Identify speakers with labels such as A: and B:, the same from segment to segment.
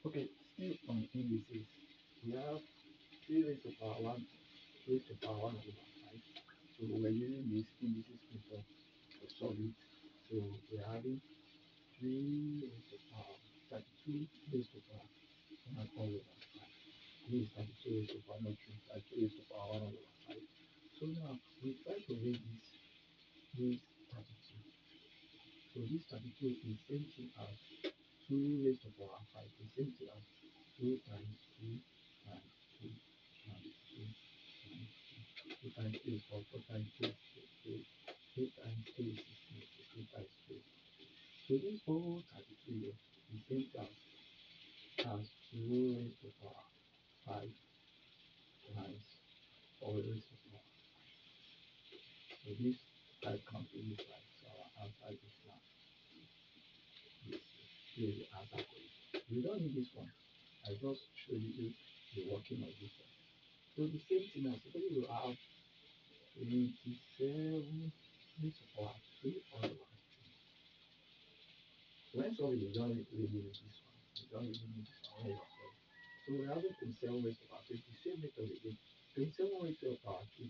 A: Okay, still on indices, we have 3 raised to power 1 raised to power 1 over 5. So we're using this indices method to solve it. So we're having 3 raised to power 32 raised to power 1 all over 5. This is 32 raised to power not 3, 32 raised to power 1 all over 5. So now we try to raise this 32. So this 32 is same thing as 2 raised to power 5. The same thing as 2 times 2 times 2 times 2 times 2. 2 times 2 is 4, 4 times 2 is 8, 8 times 2 is 16, 16 times 2 is 2. So this whole 32 here is same as 2 raised to power 5 times 4 raised to power 5. So this I cancel this side. So our answer is now this. Here is the answer for it. We don't need this one. I just showed you the working of this one. So the same thing as suppose you have 27 raised to power 3 all over 2. When solving, you don't really need this one. You don't really need this one when you are solving. So we're having 27 raised to power 3. The same method again. 27 raised to power 2.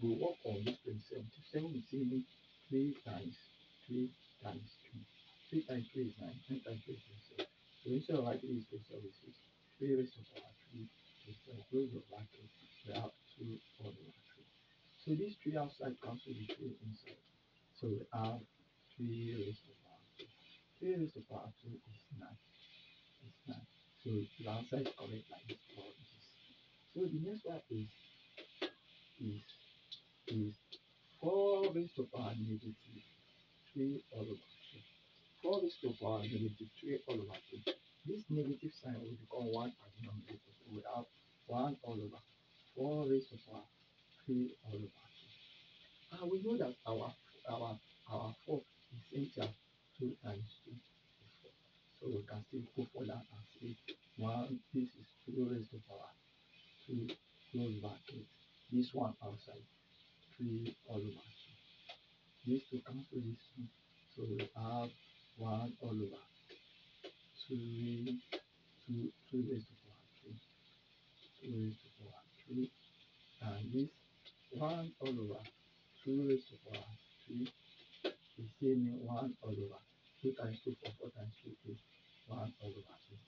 A: We work on this 27. 27 is saying 3 times 3 times 2. 3 times 3 is 9. 9 times 3 is 27. So instead of writing this 27, we say 3 raised to power 3 is 7. Close your bracket. We have 2 all over 3. So these 3 outside cancel the 3 inside. So we have 3 raised to power 2. 3 raised to power 2 is 9. It's 9. So the answer is correct like this for this. So the next one is is 4 raised to power negative 3 all over 2. 4 raised to power negative 3 all over 2. This negative sign will become 1 as denominator. So we have 1 all over 4 raised to power 3 all over 2. And we know that our 4 is same as 2 times 2 is 4. So we can still go for that and say 1, this is 2 raised to power 2 close bracket. This one outside 3 all over 2. These two cancel this two. So we have 1 all over 2, 2 raised to power 3, 2 raised to power 3, and this 1 all over 2 raised to power 3 is same 1 all over 2 times 2 4 times 2 is 1 all over 8.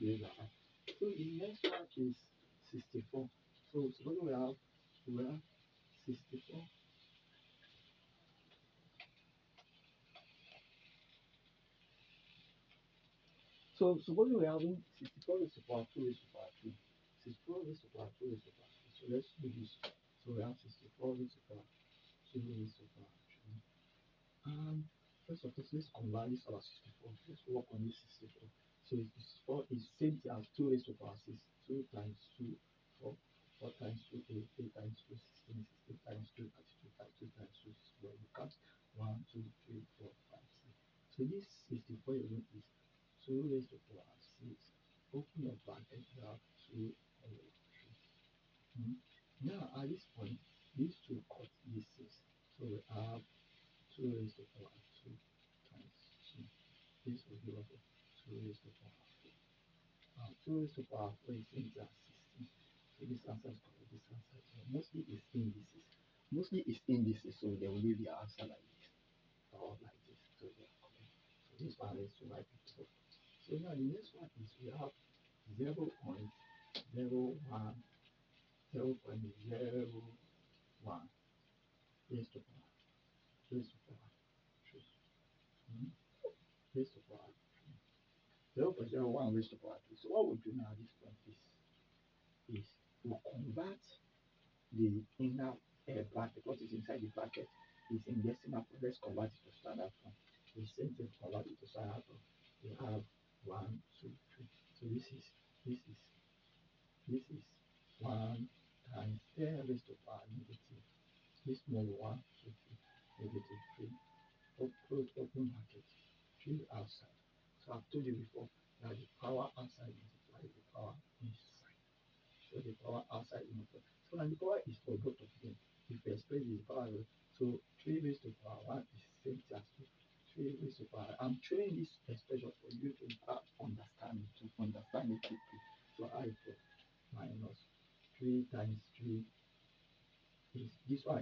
A: These are right. So the next one is 64. So suppose we have 64. So suppose we are having 64 raised to power 2 raised to power 2. 64 raised to power 2 raised to power 2. So let's do this. So we have 64 raised to power 2 raised to power 2. And first of all, let's convert this our 64. Let's work on this 64. So 64 is same thing as 2 raised to power 6. 2 times 2, 4. 4 times 2, 8. 8 times 2, 16. 16 times 2, 32. 32 times 2, 64. You count 1, 2, 3, 4, 5, 6. So this 64 is 2 raised to power 6. Open your bracket, you have 2 over 3. Now at this point, these two cut this 6. So we have 2 raised to power 2 times 2. This will give us 2 raised to power 4. Now 2 raised to power 4 is into 16. So this answer is correct. This answer is correct. Mostly is indices. Mostly is indices, so they will give the answer like this or like this. So they are correct. So this one is to write it. So now the next one is we have 0 0.01 0.01 raised to power raised to power 3. Raised to power 0.01 raised to power 3. So what we do now at this point is we convert the inner bracket, what is inside the bracket is in decimal point. Let's convert it to standard form. The same thing, convert it to standard form. We have 1, 2, 3. So this is 1 times 10 raised to power negative. This small 1, 2, 3, negative 3. Close open bracket. 3 outside. So I've told you before that the power outside multiplies the power inside. So the power outside is not. So and the power is for both of them. If we express the power, so 3 raised to power 1 is same as 2. 3 raised to power. I'm showing this expression for you to have understanding too.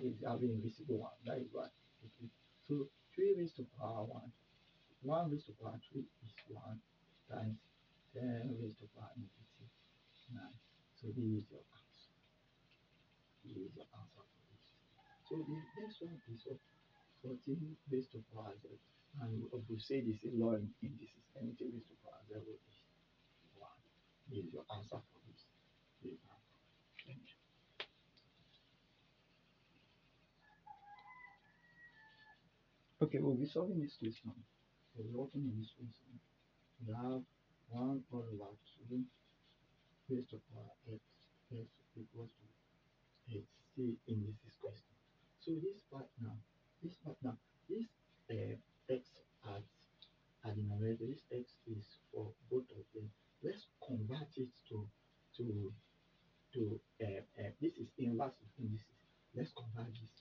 A: is having invisible one. That is why. Okay. So 3 raised to power 1. 1 raised to power 3 is 1 times 10 raised to power negative 9. So this is your answer. This is your answer for this. So the next one is 14 raised to power 0. And we say this is law in indices. Anything raised to power 0 is 1. This is your answer for this. This is your answer. Thank you. Okay, we'll be solving this question. So we're working on this question. We have 1 all over 2 raised to power x equals to 8. See in this question. So this part now, this x at the numerator, this x is for both of them. Let's convert it to this is inverse of indices. Let's convert this.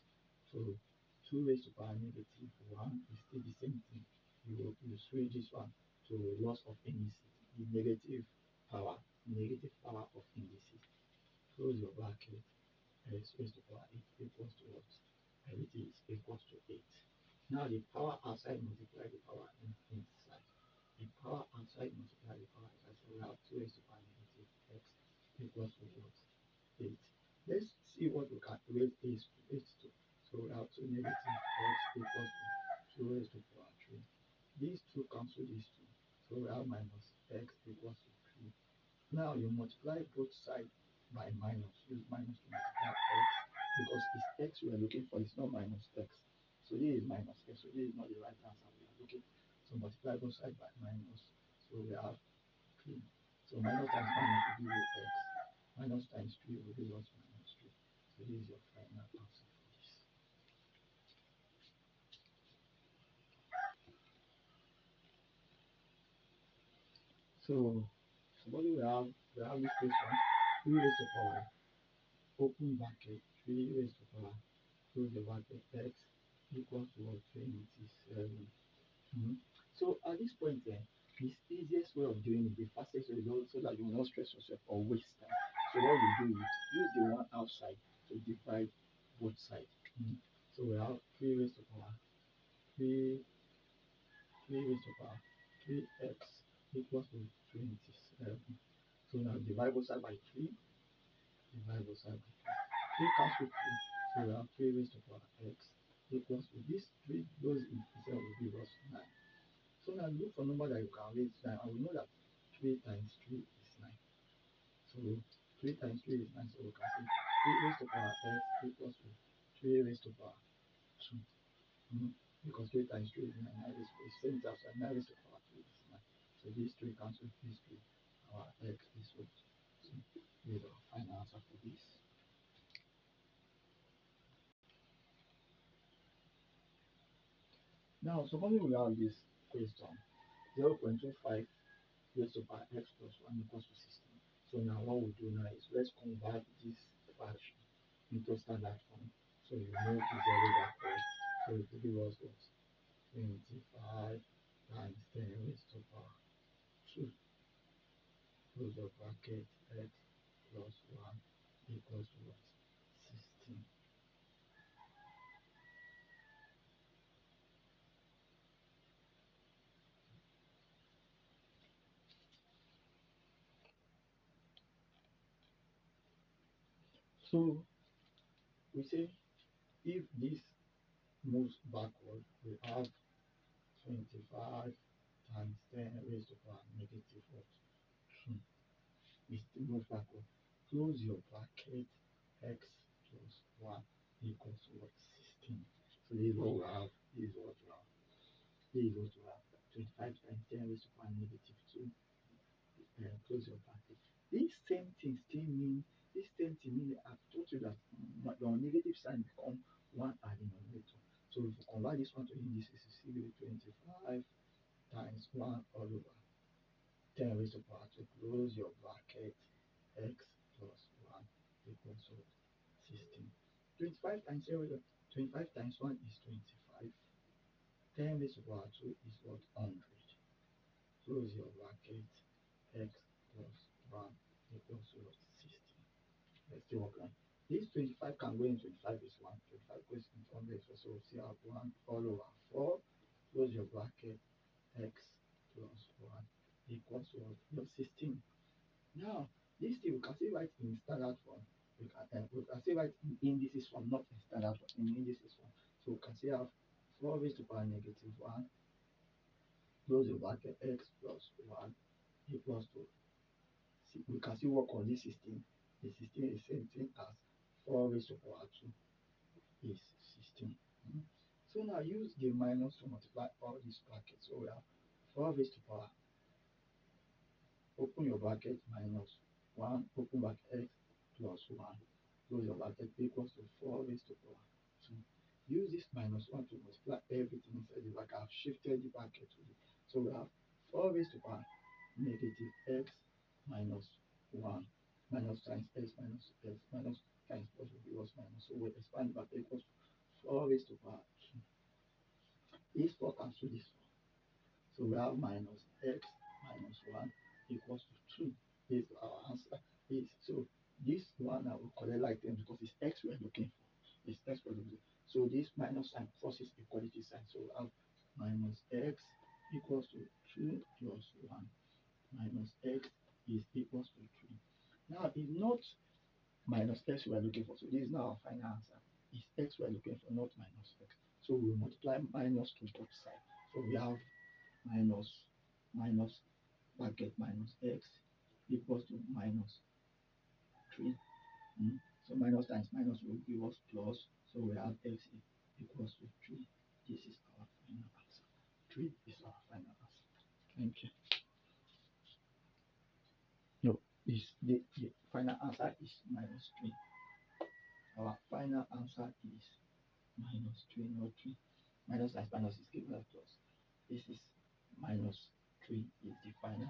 A: So 2 raised to power negative 1 is still the same thing. You switch this one to loss of indices, the negative power of indices. Close your bracket. X raised to power 8 equals to what? Everything is equals to 8. Now the power outside multiply the power inside. The power outside multiply the power inside. So we have 2 raised to power negative x equals to what? 8. Let's see what we can raise this to 8 to. So we have 2 negative x equals to 2 raised to power 3. These two cancel these two. So we have minus x equals to 3. Now you multiply both sides by minus. Use minus to multiply x because it's x we are looking for. It's not minus x. So this is minus x. So this is not the right answer we are looking. So multiply both sides by minus. So we have 3. So minus times minus will give you x. Minus times 3 will give us minus 3. So this is your final answer for this. So suppose we have this question 3 raised to power open bracket 3 raised to power close the bracket x equals to 27. So at this point the easiest way of doing it, the fastest way, so that you will not stress yourself or waste time. So what you do is use the one outside to divide both sides. So we have 3 raised to power 3 raised to power 3x equals to 27. So now divide both sides by 3. Divide both sides by 3. 3 cancel 3. So we have 3 raised to power x equals to this 3 goes inside will give us 9. So now look for number that you can raise 9, and we know that 3 times 3 is 9. So 3 times 3 is 9. So we can say 3 raised to power x equals to 3 raised to power 2. Because 3 times 3 is 9. 9 is same as 9 raised to power 2 is 9. So these 3 cancel these 3. Our x is what? So this is our final answer for this. Now, supposing we have this question 0.25 raised to power x plus 1 equals to 16. So now what we do now is let's convert this fraction into standard form. So you move the zero backward. So it will give us what? 25 times 10 raised to power 2. Close the bracket x plus 1 equals to what? 16. So we say if this moves backward, we have 25 times 10 raised to power negative what? 2. It still moves backward. Close your bracket x plus 1 equals to what? 16. So this is what we have. This is what we have. This is what we have. 25 times 10 raised to power negative 2. Close your bracket. This same thing still mean I've told you that your negative sign become 1 at the numerator. So if you convert this one to indices, you see 25 times 1 all over 10 raised to power 2. Close your bracket x plus 1 equals to 16. 25 times 0, 25 times 1 is 25. 10 raised to power 2 is what? 100. Close your bracket x plus 1 equals to 16. Let's do work on. This 25 can go in 25 is 1, 25 goes in 100 is 1. So see how 1 all over 4, close your bracket, x plus 1 equals to what? Your 16. Now, this thing we can still write in standard form. We can still write in indices form, not in standard form, in indices form. So we can still have 4 raised to power negative 1, close the bracket, x plus 1 equals to, we can still work on this 16. The 16 is same thing as 4 raised to power 2 is 16. So now use the minus to multiply all these brackets. So we have 4 raised to power, open your bracket, minus 1, open bracket, x plus 1, close your bracket, equals to 4 raised to power 2. Use this minus 1 to multiply everything inside the bracket. I've shifted the bracket to the, so we have 4 raised to power negative x minus 1 minus times x minus times plus will give us minus. So we expand the bracket equals to 4 raised to power 2. This 4 cancel this 4. So we have minus x minus 1 equals to 2. This is our answer. So this one I will collect like them because it's x we're looking for. It's x we're looking for. So this minus sign crosses equality sign. So we have minus x equals to 2 plus 1 minus x is equals to 3. Now it's not minus x we're looking for. So this is now our final answer. It's x we're looking for, not minus x. So we multiply minus to both sides. So we have minus bracket minus x equals to minus 3. So minus times minus will give us plus. So we have x equals to 3. This is our final answer. 3 is our final answer. Thank you. No, the final answer is minus 3. Our final answer is minus 3, not 3. Minus times minus is given us plus. This is minus 3 is the final